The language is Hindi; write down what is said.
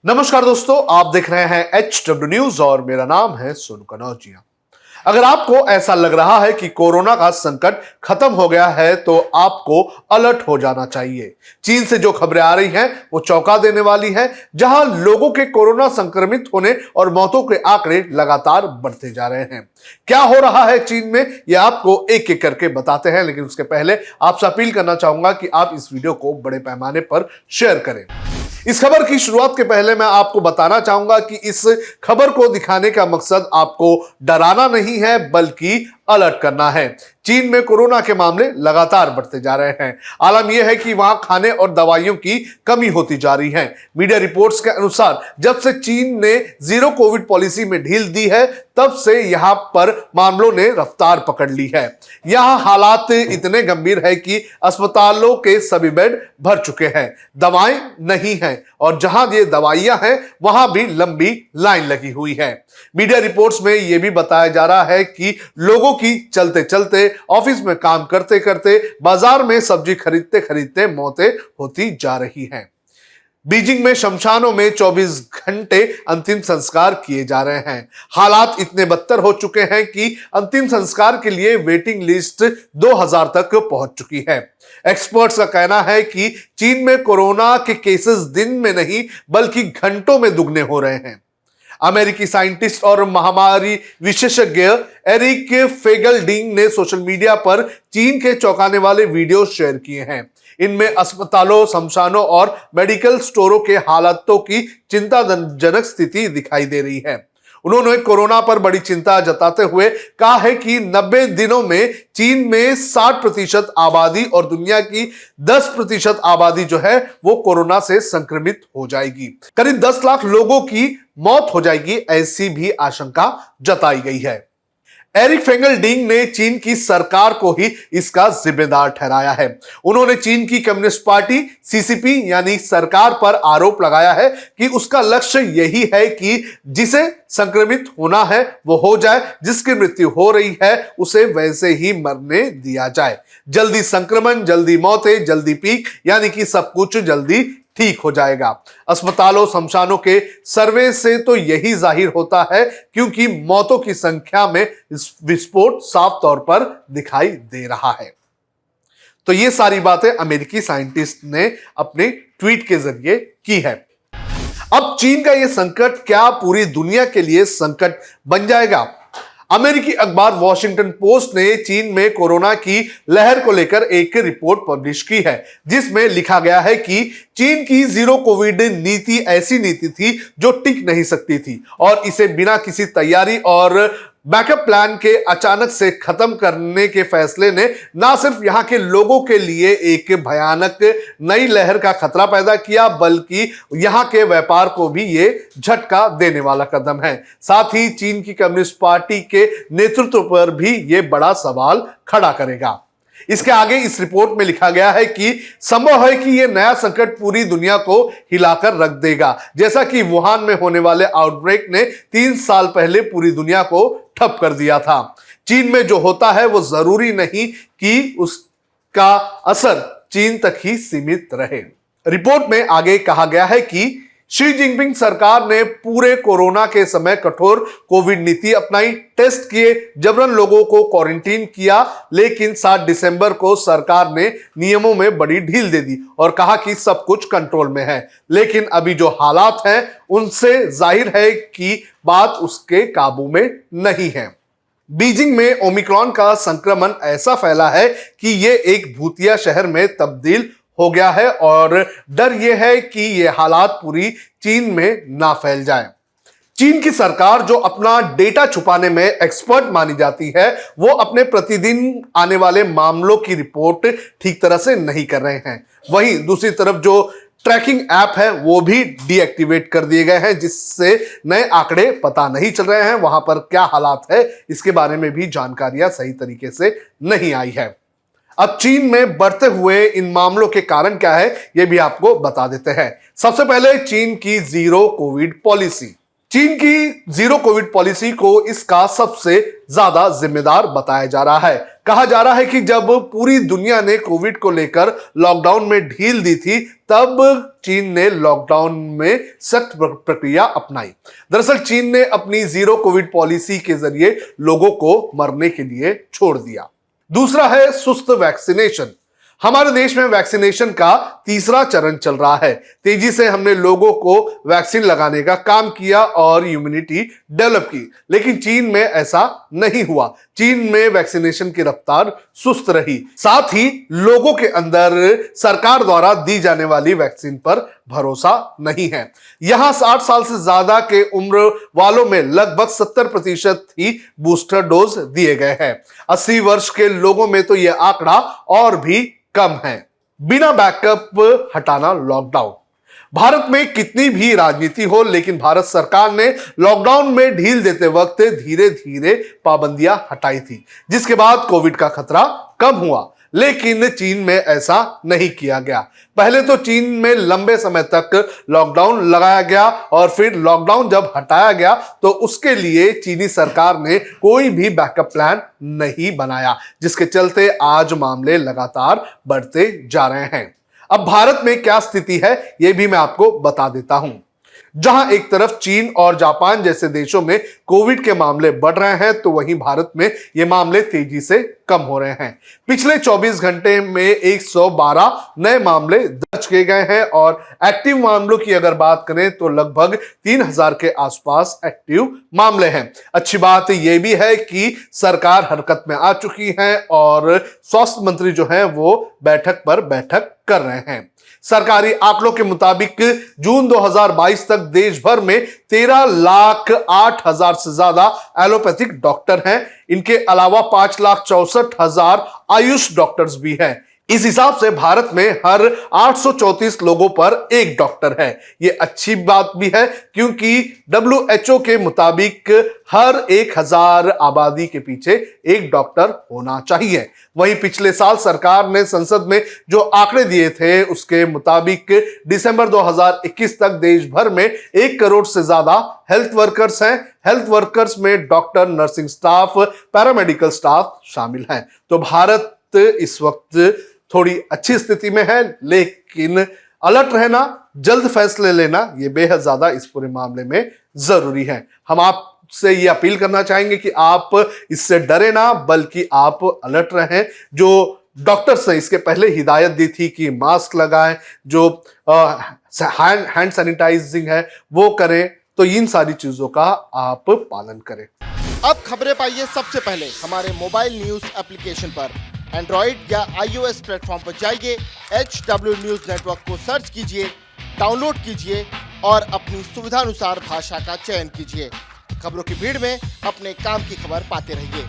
नमस्कार दोस्तों, आप देख रहे हैं HW न्यूज और मेरा नाम है सोनू कनौजिया। अगर आपको ऐसा लग रहा है कि कोरोना का संकट खत्म हो गया है तो आपको अलर्ट हो जाना चाहिए। चीन से जो खबरें आ रही हैं वो चौंका देने वाली हैं, जहां लोगों के कोरोना संक्रमित होने और मौतों के आंकड़े लगातार बढ़ते जा रहे हैं। क्या हो रहा है चीन में, ये आपको एक एक करके बताते हैं, लेकिन उसके पहले आपसे अपील करना चाहूंगा कि आप इस वीडियो को बड़े पैमाने पर शेयर करें। इस खबर की शुरुआत के पहले मैं आपको बताना चाहूंगा कि इस खबर को दिखाने का मकसद आपको डराना नहीं है बल्कि अलर्ट करना है। चीन में कोरोना के मामले लगातार बढ़ते जा रहे हैं। आलम यह है कि वहां खाने और दवाइयों की कमी होती जा रही है। मीडिया रिपोर्ट्स के अनुसार जब से चीन ने जीरो कोविड पॉलिसी में ढील दी है तब से यहां पर मामलों ने रफ्तार पकड़ ली है। यहां हालात इतने गंभीर है कि अस्पतालों के सभी बेड भर चुके हैं, दवाएं नहीं हैं और जहां ये दवाइयां हैं वहां भी लंबी लाइन लगी हुई है। मीडिया रिपोर्ट्स में यह भी बताया जा रहा है कि लोगों की चलते चलते, ऑफिस में काम करते करते, बाजार में सब्जी खरीदते खरीदते मौतें होती जा रही हैं। बीजिंग में शमशानों में 24 घंटे अंतिम संस्कार किए जा रहे हैं। हालात इतने बदतर हो चुके हैं कि अंतिम संस्कार के लिए वेटिंग लिस्ट 2000 तक पहुंच चुकी है। एक्सपर्ट्स का कहना है कि चीन में कोरोना के केसेस दिन में नहीं बल्कि घंटों में दुगने हो रहे हैं। अमेरिकी साइंटिस्ट और महामारी विशेषज्ञ एरिक फेगलडिंग ने सोशल मीडिया पर चीन के चौंकाने वाले वीडियो शेयर किए हैं। इनमें अस्पतालों, शमशानों और मेडिकल स्टोरों के हालातों की चिंताजनक स्थिति दिखाई दे रही है। उन्होंने कोरोना पर बड़ी चिंता जताते हुए कहा है कि 90 दिनों में चीन में 60% आबादी और दुनिया की 10% आबादी जो है वो कोरोना से संक्रमित हो जाएगी। करीब 10 लाख लोगों की मौत हो जाएगी, ऐसी भी आशंका जताई गई है। एरिक फेंगलडिंग ने चीन की सरकार को ही इसका जिम्मेदार ठहराया है। उन्होंने चीन की कम्युनिस्ट पार्टी सीसीपी यानी सरकार पर आरोप लगाया है कि उसका लक्ष्य यही है कि जिसे संक्रमित होना है वो हो जाए, जिसकी मृत्यु हो रही है उसे वैसे ही मरने दिया जाए। जल्दी संक्रमण, जल्दी मौतें, जल्दी पीक, यानी कि सब कुछ जल्दी ठीक हो जाएगा। अस्पतालों, शमशानों के सर्वे से तो यही जाहिर होता है, क्योंकि मौतों की संख्या में विस्फोट साफ तौर पर दिखाई दे रहा है। तो ये सारी बातें अमेरिकी साइंटिस्ट ने अपने ट्वीट के जरिए की है। अब चीन का यह संकट क्या पूरी दुनिया के लिए संकट बन जाएगा? अमेरिकी अखबार वॉशिंगटन पोस्ट ने चीन में कोरोना की लहर को लेकर एक रिपोर्ट पब्लिश की है, जिसमें लिखा गया है कि चीन की जीरो कोविड नीति ऐसी नीति थी जो टिक नहीं सकती थी और इसे बिना किसी तैयारी और बैकअप प्लान के अचानक से खत्म करने के फैसले ने ना सिर्फ यहां के लोगों के लिए एक भयानक नई लहर का खतरा पैदा किया, बल्कि यहां के व्यापार को भी ये झटका देने वाला कदम है। साथ ही चीन की कम्युनिस्ट पार्टी के नेतृत्व पर भी ये बड़ा सवाल खड़ा करेगा। इसके आगे इस रिपोर्ट में लिखा गया है कि संभव है कि यह नया संकट पूरी दुनिया को हिलाकर रख देगा, जैसा कि वुहान में होने वाले आउटब्रेक ने 3 साल पहले पूरी दुनिया को ठप कर दिया था। चीन में जो होता है वो जरूरी नहीं कि उसका असर चीन तक ही सीमित रहे। रिपोर्ट में आगे कहा गया है कि शी जिनपिंग सरकार ने पूरे कोरोना के समय कठोर कोविड नीति अपनाई, टेस्ट किए, जबरन लोगों को क्वारंटीन किया, लेकिन 7 दिसंबर को सरकार ने नियमों में बड़ी ढील दे दी और कहा कि सब कुछ कंट्रोल में है। लेकिन अभी जो हालात हैं उनसे जाहिर है कि बात उसके काबू में नहीं है। बीजिंग में ओमिक्रॉन का संक्रमण ऐसा फैला है कि यह एक भूतिया शहर में तब्दील हो गया है और डर यह है कि यह हालात पूरी चीन में ना फैल जाए। चीन की सरकार जो अपना डेटा छुपाने में एक्सपर्ट मानी जाती है, वो अपने प्रतिदिन आने वाले मामलों की रिपोर्ट ठीक तरह से नहीं कर रहे हैं। वहीं दूसरी तरफ जो ट्रैकिंग ऐप है वो भी डीएक्टिवेट कर दिए गए हैं, जिससे नए आंकड़े पता नहीं चल रहे हैं। वहां पर क्या हालात है इसके बारे में भी जानकारियां सही तरीके से नहीं आई है। अब चीन में बढ़ते हुए इन मामलों के कारण क्या है, यह भी आपको बता देते हैं। सबसे पहले चीन की जीरो कोविड पॉलिसी। चीन की जीरो कोविड पॉलिसी को इसका सबसे ज्यादा जिम्मेदार बताया जा रहा है। कहा जा रहा है कि जब पूरी दुनिया ने कोविड को लेकर लॉकडाउन में ढील दी थी, तब चीन ने लॉकडाउन में सख्त प्रक्रिया अपनाई। दरअसल चीन ने अपनी जीरो कोविड पॉलिसी के जरिए लोगों को मरने के लिए छोड़ दिया। दूसरा है सुस्त वैक्सीनेशन। हमारे देश में वैक्सीनेशन का तीसरा चरण चल रहा है। तेजी से हमने लोगों को वैक्सीन लगाने का काम किया और इम्यूनिटी डेवलप की, लेकिन चीन में ऐसा नहीं हुआ। चीन में वैक्सीनेशन की रफ्तार सुस्त रही। साथ ही लोगों के अंदर सरकार द्वारा दी जाने वाली वैक्सीन पर भरोसा नहीं है। यहां 60 साल से ज्यादा के उम्र वालों में लगभग 70% ही बूस्टर डोज दिए गए हैं। 80 वर्ष के लोगों में तो यह आंकड़ा और भी कम है। बिना बैकअप हटाना लॉकडाउन। भारत में कितनी भी राजनीति हो, लेकिन भारत सरकार ने लॉकडाउन में ढील देते वक्त धीरे धीरे पाबंदियां हटाई थी, जिसके बाद कोविड का खतरा कम हुआ। लेकिन चीन में ऐसा नहीं किया गया। पहले तो चीन में लंबे समय तक लॉकडाउन लगाया गया और फिर लॉकडाउन जब हटाया गया तो उसके लिए चीनी सरकार ने कोई भी बैकअप प्लान नहीं बनाया, जिसके चलते आज मामले लगातार बढ़ते जा रहे हैं। अब भारत में क्या स्थिति है, यह भी मैं आपको बता देता हूं। जहां एक तरफ चीन और जापान जैसे देशों में कोविड के मामले बढ़ रहे हैं, तो वहीं भारत में ये मामले तेजी से कम हो रहे हैं। पिछले 24 घंटे में 112 नए मामले दर्ज किए गए हैं और एक्टिव मामलों की अगर बात करें तो लगभग 3000 के आसपास एक्टिव मामले हैं। अच्छी बात यह भी है कि सरकार हरकत में आ चुकी है और स्वास्थ्य मंत्री जो है वो बैठक पर बैठक कर रहे हैं। सरकारी आंकड़ों के मुताबिक जून 2022 तक देश भर में 13,08,000 से ज्यादा एलोपैथिक डॉक्टर हैं। इनके अलावा 5,64,000 आयुष डॉक्टर्स भी हैं। इस हिसाब से भारत में हर 834 लोगों पर एक डॉक्टर है। यह अच्छी बात भी है, क्योंकि WHO के मुताबिक हर 1000 आबादी के पीछे एक डॉक्टर होना चाहिए। वहीं पिछले साल सरकार ने संसद में जो आंकड़े दिए थे, उसके मुताबिक दिसंबर 2021 तक देश भर में 1 करोड़ से ज्यादा हेल्थ वर्कर्स हैं। हेल्थ वर्कर्स में doctor, nursing staff, paramedical staff शामिल हैं। तो भारत इस वक्त थोड़ी अच्छी स्थिति में है, लेकिन अलर्ट रहना, जल्द फैसले लेना, यह बेहद ज्यादा इस पूरे मामले में जरूरी है। हम आपसे ये अपील करना चाहेंगे कि आप इससे डरे ना, बल्कि आप अलर्ट रहें। जो डॉक्टर्स ने इसके पहले हिदायत दी थी कि मास्क लगाएं, जो हैंड सैनिटाइजिंग है वो करें, तो इन सारी चीजों का आप पालन करें। अब खबरें पाइए सबसे पहले हमारे मोबाइल न्यूज एप्लीकेशन पर। एंड्रॉइड या iOS प्लेटफॉर्म पर जाइए, HW न्यूज नेटवर्क को सर्च कीजिए, डाउनलोड कीजिए और अपनी सुविधानुसार भाषा का चयन कीजिए। खबरों की भीड़ में अपने काम की खबर पाते रहिए।